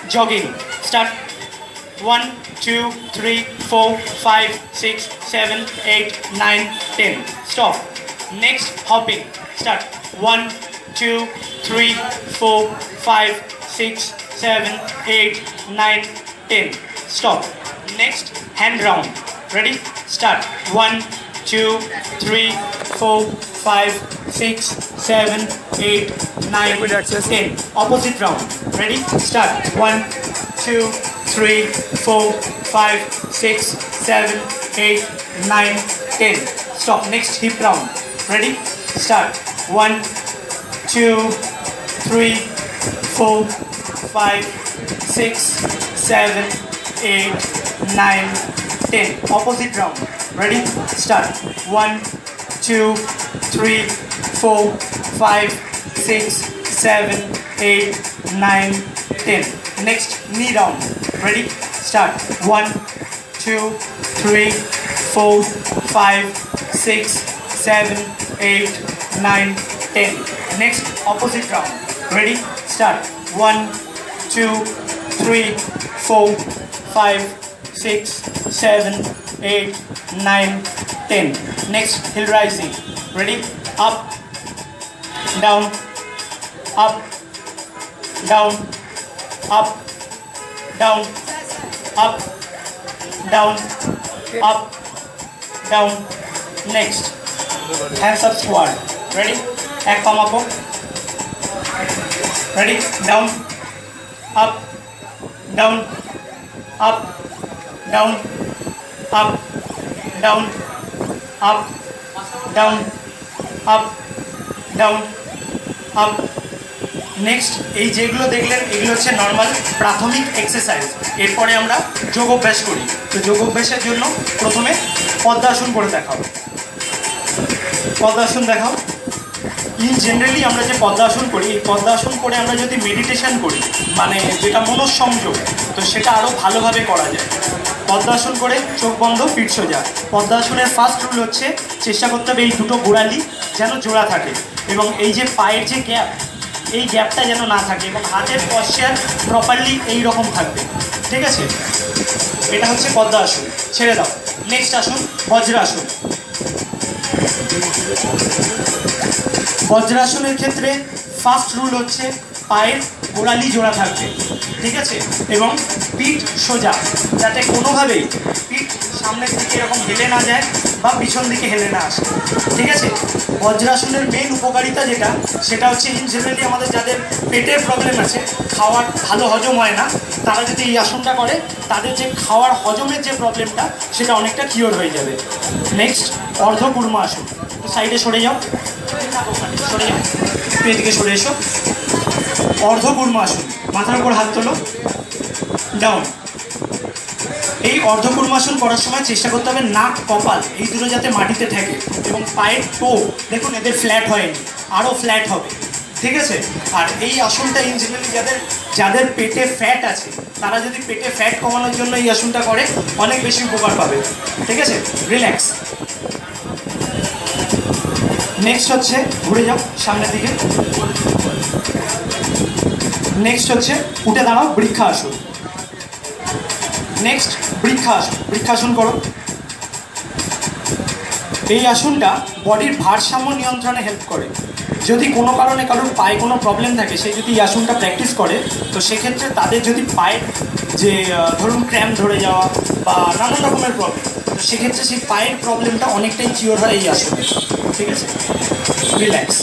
jogging. Start. 1, 2, 3, 4, 5, 6, 7, 8, 9, 10. Stop. Next, hopping. Start. 1, 2, 3, 4, 5, 6, 7, 8, 9, 10. Stop. Next, hand round. Ready? Start. 1, 2, 3, 4, 5, 6, 7, 8, 9, 10. Opposite round. Ready? Start. 1, 2, 3, 4, 5, 6, 7, 8, 9, 10. Stop. Next, hip round. Ready? Start. 1, 2, 3, 4, 5, 6, 7, 8, 9, 10. Opposite round. Ready? Start. 1, 2, 3, 4, 5, 6, 7, 8, 9, 10. Next, knee round. Ready? Start. 1, 2, 3, 4, 5, 6, 7, 8, 9, 10. Next, opposite round. Ready? Start. 1, 2, 3, 4, 5, 6, 7, 8, 9, 10. Next, hill rising. Ready? Up, down, up, down, up, down, up, down, up, down. Next, hands up squat. Ready? Ek palm up. Ready? Down, up, down, up, down, up, down, up, down, up, down, up. Next এই যেগুলো দেখলেন এগুলো হচ্ছে normal প্রাথমিক exercise. এরপরে আমরা যোগ অভ্যাস করি। তো যোগ অভ্যাসের জন্য প্রথমে পদ্মাসন করে দেখাও। পদ্মাসন দেখাও। ইন জেনারেলি আমরা যে পদ্মাসন করি, এই পদ্মাসন করে আমরা যদি মেডিটেশন করি, মানে যেটা মনঃসংযোগ, তো সেটা আরও ভালোভাবে করা যায়। পদ্মাসন করে চোখ বন্ধ, পিঠ সোজা। পদ্মাসনের ফার্স্ট রুল হচ্ছে চেষ্টা করতে হবে এই দুটো গোড়ালি যেন জোড়া থাকে এবং এই যে পায়ের যে গ্যাপ, এই গ্যাপটা যেন না থাকে এবং হাতের পশ্চার প্রপারলি এই রকম থাকবে। ঠিক আছে? এটা হচ্ছে পদ্মাসন। ছেড়ে দাও। নেক্সট আসুন বজ্রাসন। বজ্রাসনের ক্ষেত্রে ফার্স্ট রুল হচ্ছে পায়ের গোড়ালি জোড়া থাকবে। ঠিক আছে? এবং পিঠ সোজা, যাতে কোনোভাবেই পিঠ সামনের দিকে এরকম হেলে না যায় বা পিছন দিকে হেলে না আসে। ঠিক আছে? বজ্রাসনের মেন উপকারিতা যেটা, সেটা হচ্ছে ইন জেনারেলি আমাদের যাদের পেটের প্রবলেম আছে, খাওয়ার ভালো হজম হয় না, তারা যদি এই আসনটা করে তাদের যে খাওয়ার হজমের যে প্রবলেমটা সেটা অনেকটা কিওর হয়ে যাবে। নেক্সট, অর্ধকুর্মা আসন। সাইডে সরে যাও, সরে যাও, এদিকে সরে এসো। অর্ধকুর্মা আসন। মাথার উপর হাত তোলো, ডাউন। এই অর্ধকুর্মাসন করার সময় চেষ্টা করতে হবে নাক কপাল এই দুটো যাতে মাটিতে থাকে এবং পায়ের টো দেখুন এদের ফ্ল্যাট হয়নি, আরও ফ্ল্যাট হবে। ঠিক আছে? আর এই আসনটা ইন জেনারেলি যাদের পেটে ফ্যাট আছে, তারা যদি পেটে ফ্যাট কমানোর জন্য এই আসনটা করে অনেক বেশি উপকার পাবে। ঠিক আছে? রিল্যাক্স। নেক্সট হচ্ছে ঘুরে যাও সামনের দিকে। নেক্সট হচ্ছে উঠে দাঁড়াও, বৃক্ষাসন। নেক্সট বৃক্ষাসন। বৃক্ষাসন করো। এই আসনটা বডির ভারসাম্য নিয়ন্ত্রণে হেল্প করে। যদি কোনো কারণে কারোর পায়ে কোনো প্রবলেম থাকে, সে যদি এই আসনটা প্র্যাকটিস করে, তো সেক্ষেত্রে তাদের যদি পায়ের যে ধরুন ক্র্যাম্প ধরে যাওয়া বা নানান রকমের প্রবলেম, তো সেক্ষেত্রে সেই পায়ের প্রবলেমটা অনেকটাই কিওর হয় এই আসনে। ঠিক আছে? রিল্যাক্স।